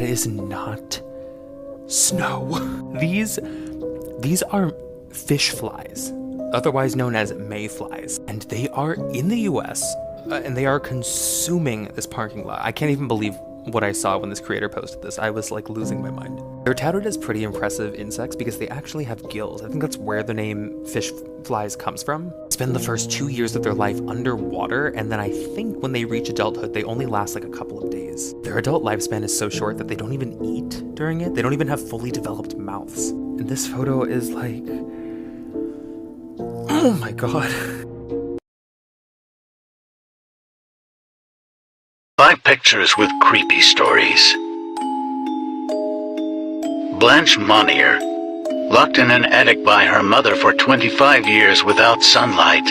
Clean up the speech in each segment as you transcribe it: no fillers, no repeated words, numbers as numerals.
is not snow. These are fish flies, otherwise known as mayflies, and they are in the US, and they are consuming this parking lot. I can't even believe what I saw when this creator posted this. I was like losing my mind. They're touted as pretty impressive insects because they actually have gills. I think that's where the name fish flies comes from. They spend the first 2 years of their life underwater, and then I think when they reach adulthood, they only last like a couple of days. Their adult lifespan is so short that they don't even eat during it. They don't even have fully developed mouths. And this photo is like, oh my god. 5 pictures with creepy stories. Blanche Monnier, locked in an attic by her mother for 25 years without sunlight.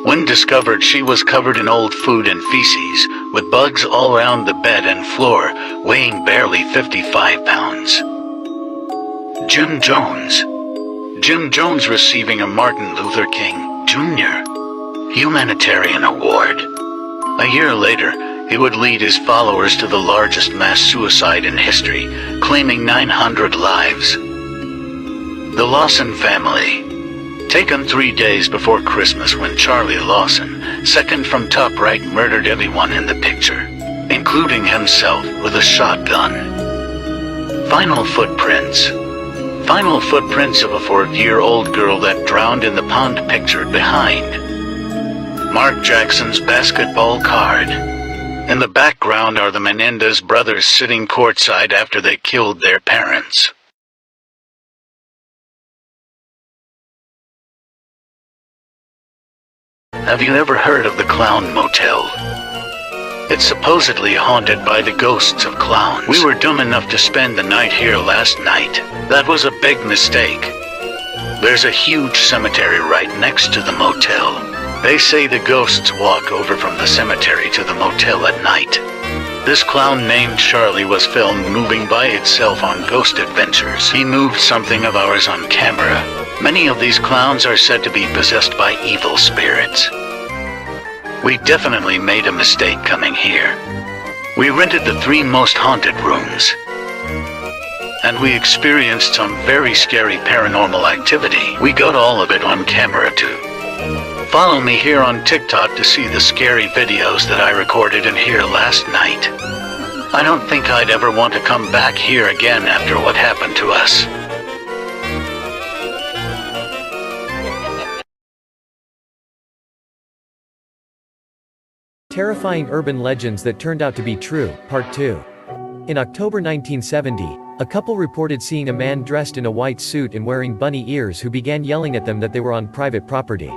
When discovered, she was covered in old food and feces, with bugs all around the bed and floor, weighing barely 55 pounds. Jim Jones. Jim Jones receiving a Martin Luther King Jr. Humanitarian Award. A year later, he would lead his followers to the largest mass suicide in history, claiming 900 lives. The Lawson family. Taken 3 days before Christmas when Charlie Lawson, second from top right, murdered everyone in the picture, including himself with a shotgun. Final footprints. Final footprints of a 4-year-old girl that drowned in the pond pictured behind. Mark Jackson's basketball card. In the background are the Menendez brothers sitting courtside after they killed their parents. Have you ever heard of the Clown Motel? It's supposedly haunted by the ghosts of clowns. We were dumb enough to spend the night here last night. That was a big mistake. There's a huge cemetery right next to the motel. They say the ghosts walk over from the cemetery to the motel at night. This clown named Charlie was filmed moving by itself on Ghost Adventures. He moved something of ours on camera. Many of these clowns are said to be possessed by evil spirits. We definitely made a mistake coming here. We rented the 3 most haunted rooms. And we experienced some very scary paranormal activity. We got all of it on camera too. Follow me here on TikTok to see the scary videos that I recorded in here last night. I don't think I'd ever want to come back here again after what happened to us. Terrifying urban legends that turned out to be true, Part 2. In October 1970, a couple reported seeing a man dressed in a white suit and wearing bunny ears who began yelling at them that they were on private property.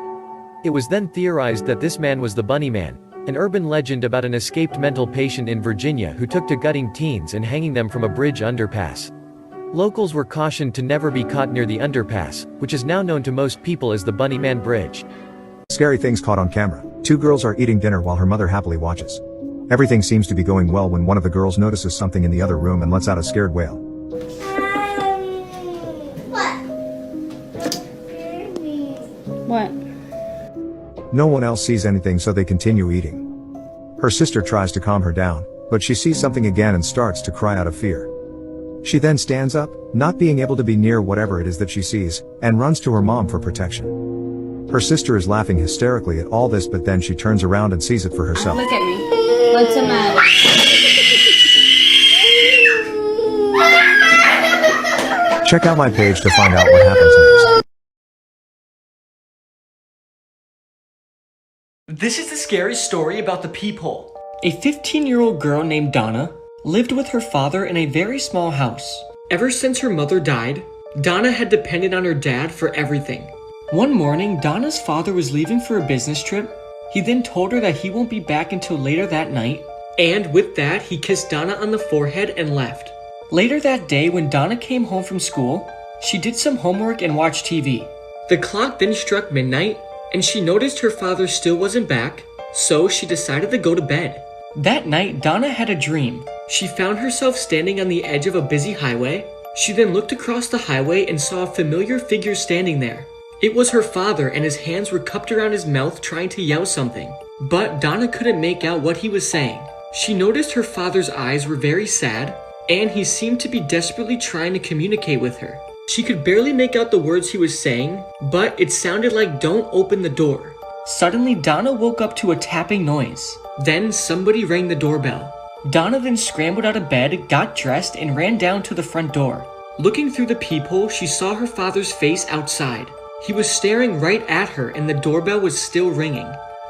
It was then theorized that this man was the Bunny Man, an urban legend about an escaped mental patient in Virginia who took to gutting teens and hanging them from a bridge underpass. Locals were cautioned to never be caught near the underpass, which is now known to most people as the Bunny Man Bridge. Scary things caught on camera. 2 girls are eating dinner while her mother happily watches. Everything seems to be going well when one of the girls notices something in the other room and lets out a scared wail. What? No one else sees anything, so they continue eating. Her sister tries to calm her down, but she sees something again and starts to cry out of fear. She then stands up, not being able to be near whatever it is that she sees, and runs to her mom for protection. Her sister is laughing hysterically at all this, but then she turns around and sees it for herself. Look at me. What's the matter? Check out my page to find out what happens next. This is the scary story about the peephole. A 15-year-old girl named Donna lived with her father in a very small house. Ever since her mother died, Donna had depended on her dad for everything. One morning, Donna's father was leaving for a business trip. He then told her that he won't be back until later that night, and with that, he kissed Donna on the forehead and left. Later that day, when Donna came home from school, she did some homework and watched TV. The clock then struck midnight, and she noticed her father still wasn't back, so she decided to go to bed. That night, Donna had a dream. She found herself standing on the edge of a busy highway. She then looked across the highway and saw a familiar figure standing there. It was her father, and his hands were cupped around his mouth trying to yell something. But Donna couldn't make out what he was saying. She noticed her father's eyes were very sad, and he seemed to be desperately trying to communicate with her. She could barely make out the words he was saying, but it sounded like "don't open the door." Suddenly, Donna woke up to a tapping noise. Then somebody rang the doorbell. Donna then scrambled out of bed, got dressed, and ran down to the front door. Looking through the peephole, she saw her father's face outside. He was staring right at her, and the doorbell was still ringing.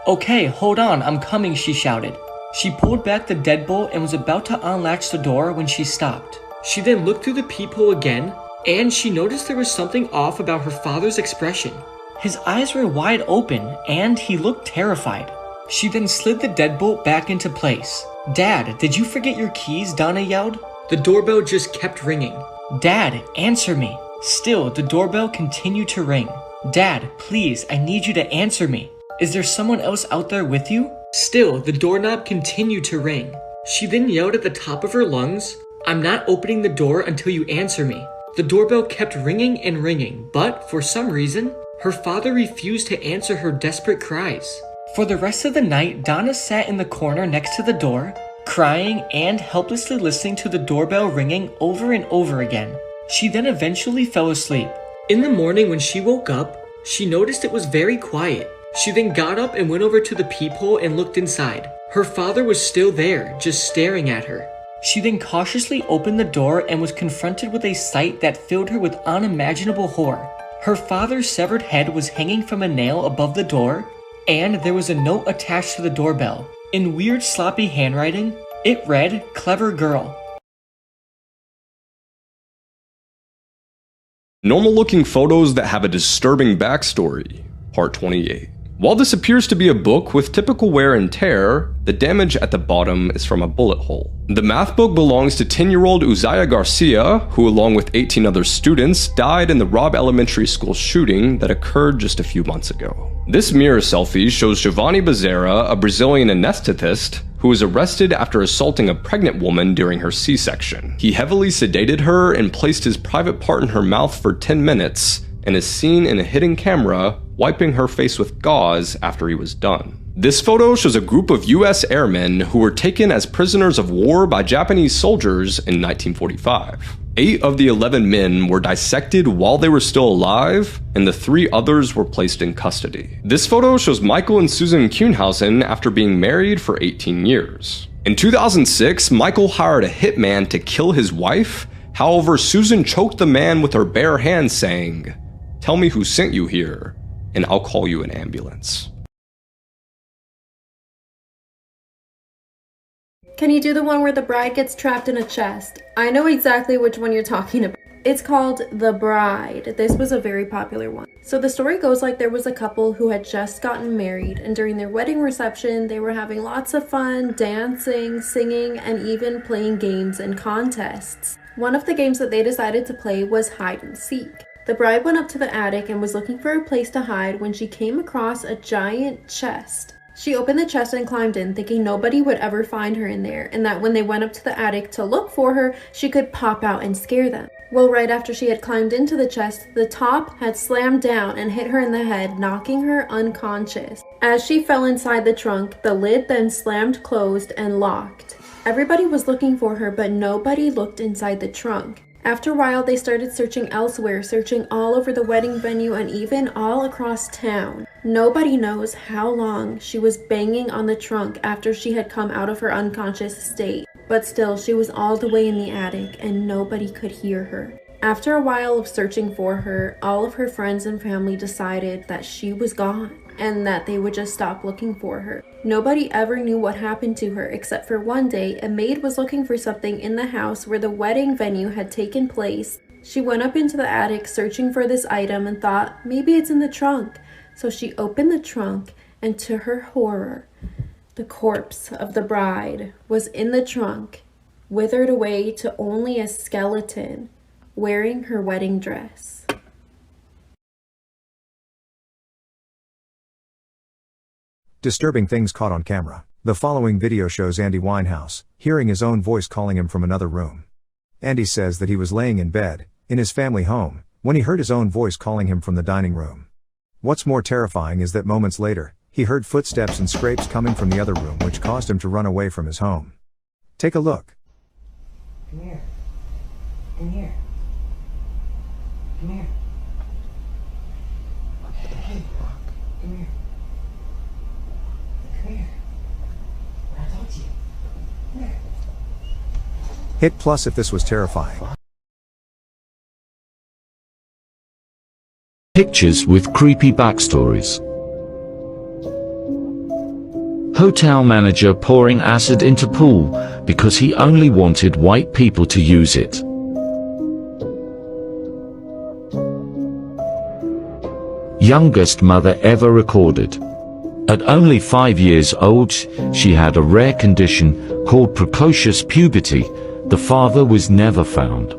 "Okay, hold on, I'm coming," she shouted. She pulled back the deadbolt and was about to unlatch the door when she stopped. She then looked through the peephole again, and she noticed there was something off about her father's expression. His eyes were wide open, and he looked terrified. She then slid the deadbolt back into place. "Dad, did you forget your keys?" Donna yelled. The doorbell just kept ringing. "Dad, answer me." Still, the doorbell continued to ring. "Dad, please, I need you to answer me. Is there someone else out there with you?" Still, the doorknob continued to ring. She then yelled at the top of her lungs, "I'm not opening the door until you answer me." The doorbell kept ringing and ringing, but for some reason, her father refused to answer her desperate cries. For the rest of the night, Donna sat in the corner next to the door, crying and helplessly listening to the doorbell ringing over and over again. She then eventually fell asleep. In the morning when she woke up, she noticed it was very quiet. She then got up and went over to the peephole and looked inside. Her father was still there, just staring at her. She then cautiously opened the door and was confronted with a sight that filled her with unimaginable horror. Her father's severed head was hanging from a nail above the door, and there was a note attached to the doorbell. In weird sloppy handwriting, it read, "Clever girl." Normal-looking photos that have a disturbing backstory, Part 28. While this appears to be a book with typical wear and tear, the damage at the bottom is from a bullet hole. The math book belongs to 10-year-old Uzziah Garcia, who along with 18 other students died in the Robb Elementary School shooting that occurred just a few months ago. This mirror selfie shows Giovanni Bezerra, a Brazilian anesthetist, who was arrested after assaulting a pregnant woman during her C-section. He heavily sedated her and placed his private part in her mouth for 10 minutes, and is seen in a hidden camera wiping her face with gauze after he was done. This photo shows a group of US airmen who were taken as prisoners of war by Japanese soldiers in 1945. 8 of the 11 men were dissected while they were still alive, and the 3 others were placed in custody. This photo shows Michael and Susan Kuhnhausen after being married for 18 years. In 2006, Michael hired a hitman to kill his wife. However, Susan choked the man with her bare hands, saying, "Tell me who sent you here, and I'll call you an ambulance." Can you do the one where the bride gets trapped in a chest? I know exactly which one you're talking about. It's called The Bride. This was a very popular one. So the story goes like there was a couple who had just gotten married, and during their wedding reception, they were having lots of fun, dancing, singing, and even playing games and contests. One of the games that they decided to play was hide and seek. The bride went up to the attic and was looking for a place to hide when she came across a giant chest. She opened the chest and climbed in, thinking nobody would ever find her in there, and that when they went up to the attic to look for her, she could pop out and scare them. Well, right after she had climbed into the chest, the top had slammed down and hit her in the head, knocking her unconscious. As she fell inside the trunk, the lid then slammed closed and locked. Everybody was looking for her, but nobody looked inside the trunk. After a while, they started searching elsewhere, searching all over the wedding venue and even all across town. Nobody knows how long she was banging on the trunk after she had come out of her unconscious state. But still, she was all the way in the attic and nobody could hear her. After a while of searching for her, all of her friends and family decided that she was gone and that they would just stop looking for her. Nobody ever knew what happened to her, except for one day, a maid was looking for something in the house where the wedding venue had taken place. She went up into the attic searching for this item and thought, maybe it's in the trunk. So she opened the trunk, and to her horror, the corpse of the bride was in the trunk, withered away to only a skeleton, wearing her wedding dress. Disturbing things caught on camera. The following video shows Andy Winehouse hearing his own voice calling him from another room. Andy says that he was laying in bed, in his family home, when he heard his own voice calling him from the dining room. What's more terrifying is that moments later, he heard footsteps and scrapes coming from the other room, which caused him to run away from his home. Take a look. Come here. Come here. Come here. Hey, come here. Come here. When I talk to you. Come here. Hit plus if this was terrifying. Pictures with creepy backstories. Hotel manager pouring acid into pool because he only wanted white people to use it. Youngest mother ever recorded. At only 5 years old, she had a rare condition called precocious puberty. The father was never found.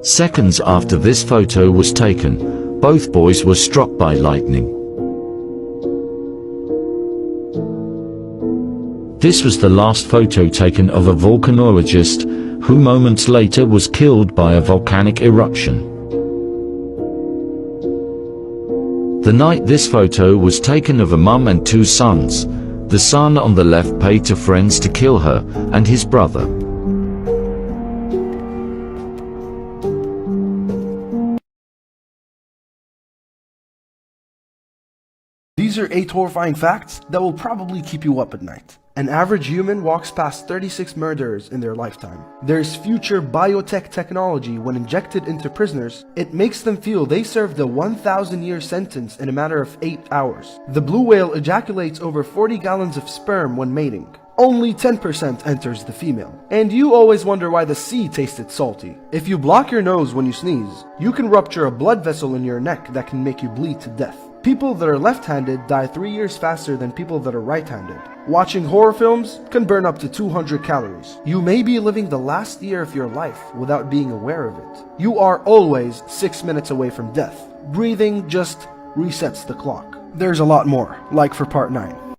Seconds after this photo was taken, both boys were struck by lightning. This was the last photo taken of a volcanologist, who moments later was killed by a volcanic eruption. The night this photo was taken of a mum and 2 sons, the son on the left paid to friends to kill her and his brother. These are 8 horrifying facts that will probably keep you up at night. An average human walks past 36 murderers in their lifetime. There's future biotech technology when injected into prisoners. It makes them feel they served a 1,000-year sentence in a matter of 8 hours. The blue whale ejaculates over 40 gallons of sperm when mating. Only 10% enters the female. And you always wonder why the sea tasted salty. If you block your nose when you sneeze, you can rupture a blood vessel in your neck that can make you bleed to death. People that are left-handed die 3 years faster than people that are right-handed. Watching horror films can burn up to 200 calories. You may be living the last year of your life without being aware of it. You are always 6 minutes away from death. Breathing just resets the clock. There's a lot more, like for part 9.